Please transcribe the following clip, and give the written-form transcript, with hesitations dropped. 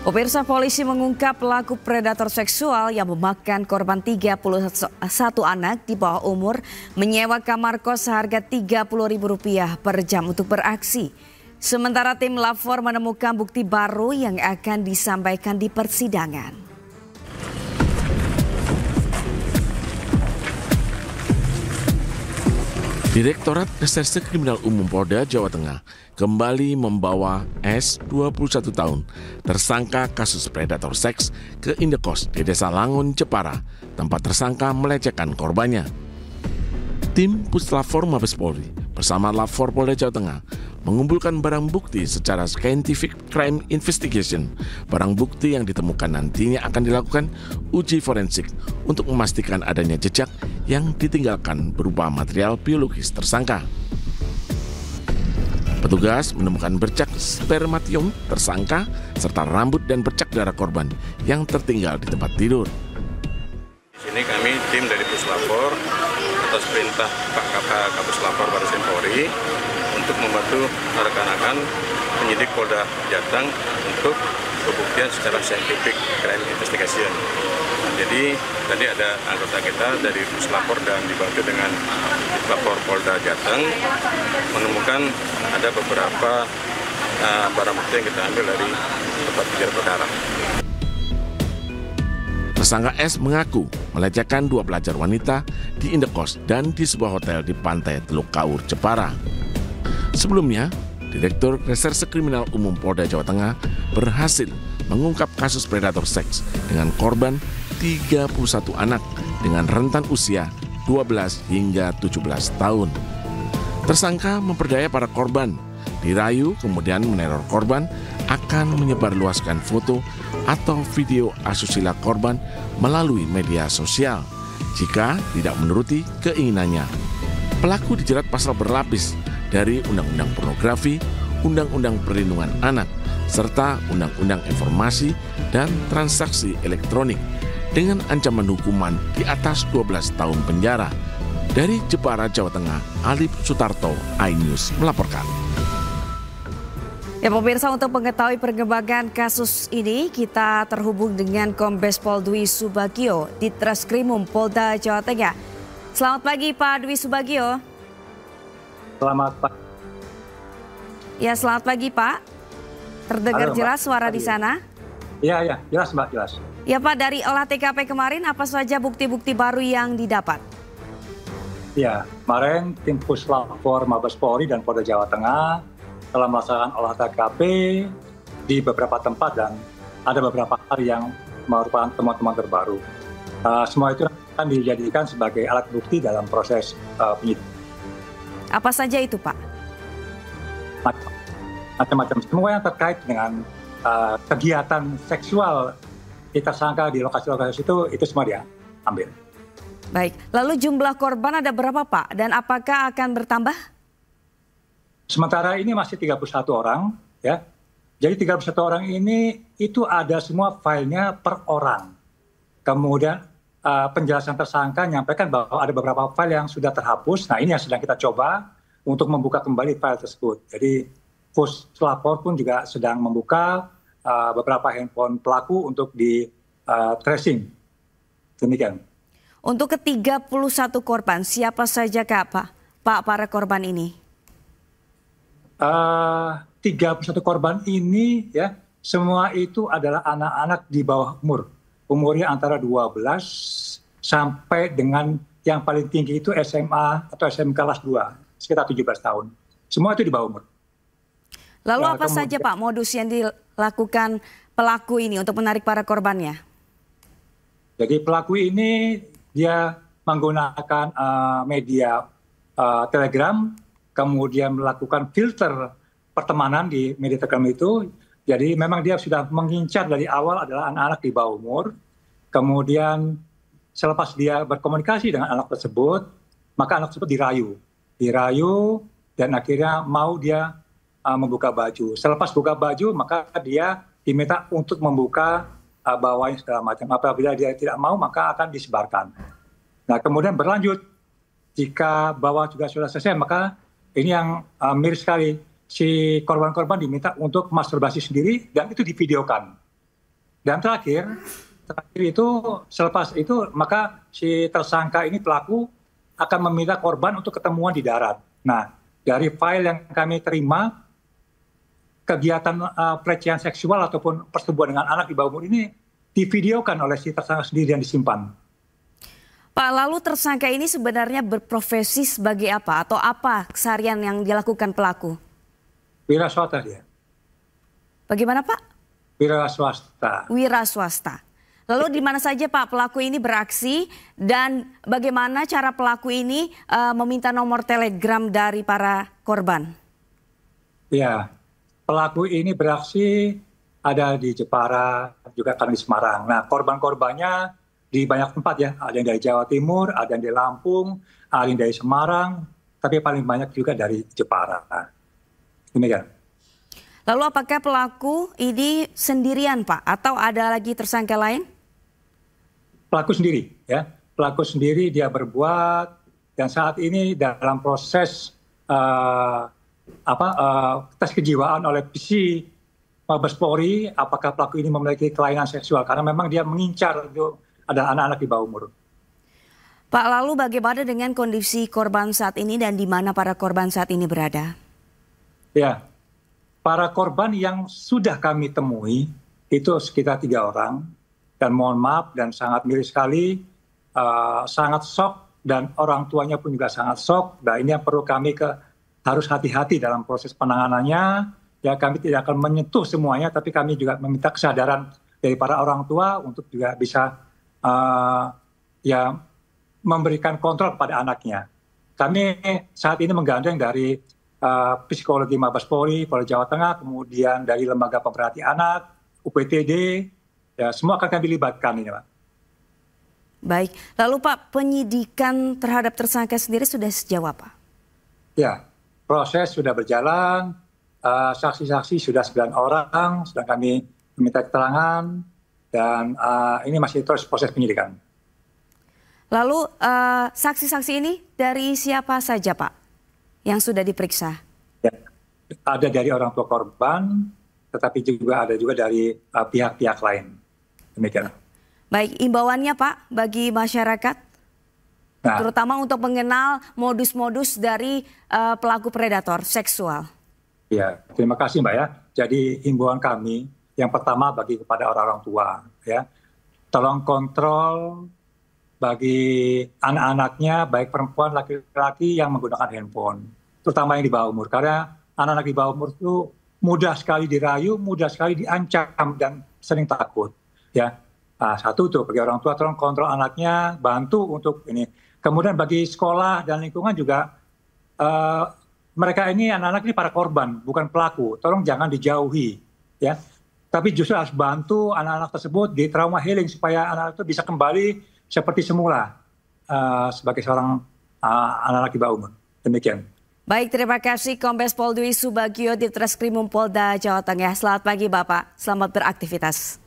Pemirsa, polisi mengungkap pelaku predator seksual yang memakan korban 31 anak di bawah umur menyewa kamar kos seharga Rp30.000 per jam untuk beraksi. Sementara tim lapor menemukan bukti baru yang akan disampaikan di persidangan. Direktorat Reserse Kriminal Umum Polda Jawa Tengah kembali membawa S, 21 tahun, tersangka kasus predator seks ke indekos di Desa Langun, Jepara, tempat tersangka melecehkan korbannya. Tim Puslapfor Mabes Polri bersama Lapfor Polda Jawa Tengah mengumpulkan barang bukti secara scientific crime investigation. Barang bukti yang ditemukan nantinya akan dilakukan uji forensik untuk memastikan adanya jejak yang ditinggalkan berupa material biologis tersangka. Petugas menemukan bercak spermatium tersangka serta rambut dan bercak darah korban yang tertinggal di tempat tidur. Di sini kami tim dari Puslapfor atas perintah Pak Kapuslapfor Baris Krim Polri untuk membantu rekan-rekan penyidik Polda Jateng untuk pembuktian secara scientific crime investigation. Jadi tadi ada anggota kita dari Puslapfor dan dibantu dengan Lapor Polda Jateng menemukan ada beberapa barang bukti yang kita ambil dari tempat kejadian perkara. Tersangka S mengaku melecehkan 2 pelajar wanita di indekos dan di sebuah hotel di pantai Teluk Kaur, Jepara. Sebelumnya, Direktur Reserse Kriminal Umum Polda Jawa Tengah berhasil mengungkap kasus predator seks dengan korban 31 anak dengan rentan usia 12 hingga 17 tahun. Tersangka memperdaya para korban, dirayu kemudian meneror korban akan menyebarluaskan foto atau video asusila korban melalui media sosial jika tidak menuruti keinginannya. Pelaku dijerat pasal berlapis dari Undang-Undang Pornografi, Undang-Undang Perlindungan Anak, serta Undang-Undang Informasi dan Transaksi Elektronik dengan ancaman hukuman di atas 12 tahun penjara. Dari Jepara, Jawa Tengah, Alif Sutarto, iNews melaporkan. Ya pemirsa, untuk mengetahui perkembangan kasus ini, kita terhubung dengan Kombes Pol Dwi Subagio di Treskrimum Polda Jawa Tengah. Selamat pagi Pak Dwi Subagio. Selamat pagi. Ya, selamat pagi Pak. Terdengar Halo, jelas Mbak. suara di sana? Iya, jelas Mbak, jelas. Ya Pak, dari olah TKP kemarin apa saja bukti-bukti baru yang didapat? Ya, kemarin tim Puslapfor Mabes Polri dan Polda Jawa Tengah telah melaksanakan olah TKP di beberapa tempat dan ada beberapa hal yang merupakan temuan-temuan terbaru. Semua itu akan dijadikan sebagai alat bukti dalam proses penyidikan. Apa saja itu Pak? Macam-macam. Semua yang terkait dengan kegiatan seksual tersangka di lokasi-lokasi itu semua dia ambil. Baik, lalu jumlah korban ada berapa Pak? Dan apakah akan bertambah? Sementara ini masih 31 orang, ya. Jadi 31 orang ini itu ada semua filenya per orang. Kemudian penjelasan tersangka menyampaikan bahwa ada beberapa file yang sudah terhapus. Nah, ini yang sedang kita coba untuk membuka kembali file tersebut. Jadi Puslapfor pun juga sedang membuka beberapa handphone pelaku untuk di tracing. Demikian. Untuk ke-31 korban, siapa saja Pak para korban ini? 31 korban ini ya semua itu adalah anak-anak di bawah umur. Umurnya antara 12 sampai dengan yang paling tinggi itu SMA atau SMK kelas 2, sekitar 17 tahun. Semua itu di bawah umur. Lalu apa saja Pak modus yang dilakukan pelaku ini untuk menarik para korbannya? Jadi pelaku ini dia menggunakan media Telegram, kemudian melakukan filter pertemanan di media Telegram itu. Jadi memang dia sudah mengincar dari awal adalah anak-anak di bawah umur. Kemudian selepas dia berkomunikasi dengan anak tersebut, maka anak tersebut dirayu dan akhirnya mau dia membuka baju. Selepas buka baju, maka dia diminta untuk membuka bawahnya segala macam. Apabila dia tidak mau, maka akan disebarkan. Nah, kemudian berlanjut. Jika bawah juga sudah selesai, maka ini yang miris sekali. Si korban-korban diminta untuk masturbasi sendiri dan itu divideokan. Dan terakhir itu selepas itu maka si tersangka ini pelaku akan meminta korban untuk ketemuan di darat. Nah, dari file yang kami terima, kegiatan pelecehan seksual ataupun persetubuhan dengan anak di bawah umur ini divideokan oleh si tersangka sendiri dan disimpan. Pak, lalu tersangka ini sebenarnya berprofesi sebagai apa atau apa keseharian yang dilakukan pelaku? Wira swasta dia. Bagaimana Pak? Wira swasta. Wira swasta. Lalu di mana saja Pak pelaku ini beraksi dan bagaimana cara pelaku ini meminta nomor telegram dari para korban? Ya, pelaku ini beraksi ada di Jepara, juga kan di Semarang. Nah, korban-korbannya di banyak tempat ya, ada yang dari Jawa Timur, ada yang dari Lampung, ada yang dari Semarang, tapi paling banyak juga dari Jepara. Demikian. Lalu apakah pelaku ini sendirian Pak atau ada lagi tersangka lain? Pelaku sendiri ya, pelaku sendiri dia berbuat dan saat ini dalam proses tes kejiwaan oleh PC Mabes Polri apakah pelaku ini memiliki kelainan seksual karena memang dia mengincar itu ada anak-anak di bawah umur. Pak, lalu bagaimana dengan kondisi korban saat ini dan di mana para korban saat ini berada? Ya, para korban yang sudah kami temui itu sekitar 3 orang dan mohon maaf dan sangat miris sekali, sangat shock dan orang tuanya pun juga sangat shock. Nah, ini yang perlu kami harus hati-hati dalam proses penanganannya. Ya, kami tidak akan menyentuh semuanya, tapi kami juga meminta kesadaran dari para orang tua untuk juga bisa ya memberikan kontrol pada anaknya. Kami saat ini menggandeng dari psikologi Mabes Polri, Polda Jawa Tengah, kemudian dari Lembaga Pemerhati Anak, UPTD, ya semua akan kami libatkan ini Pak. Baik, lalu Pak penyidikan terhadap tersangka sendiri sudah sejauh apa? Ya, proses sudah berjalan, saksi-saksi sudah 9 orang, sedang kami meminta keterangan dan ini masih terus proses penyidikan. Lalu saksi-saksi ini dari siapa saja Pak yang sudah diperiksa? Ya, ada dari orang tua korban, tetapi juga ada juga dari pihak-pihak lain. Demikian. Baik, imbauannya Pak bagi masyarakat, terutama untuk mengenal modus-modus dari pelaku predator seksual. Ya, terima kasih Mbak ya. Jadi himbauan kami yang pertama bagi kepada orang-orang tua, ya, tolong kontrol bagi anak-anaknya, baik perempuan, laki-laki yang menggunakan handphone, terutama yang di bawah umur. Karena anak-anak di bawah umur itu mudah sekali dirayu, mudah sekali diancam dan sering takut. Ya, satu tuh bagi orang tua tolong kontrol anaknya, bantu untuk ini. Kemudian bagi sekolah dan lingkungan juga mereka ini anak-anak ini para korban, bukan pelaku. Tolong jangan dijauhi, ya. Tapi justru harus bantu anak-anak tersebut di trauma healing supaya anak-anak itu bisa kembali seperti semula sebagai seorang anak-anak di bawah umur. Demikian. Baik, terima kasih Kombes Pol Dwi Subagio di Treskrimum Polda Jawa Tengah. Selamat pagi Bapak, selamat beraktivitas.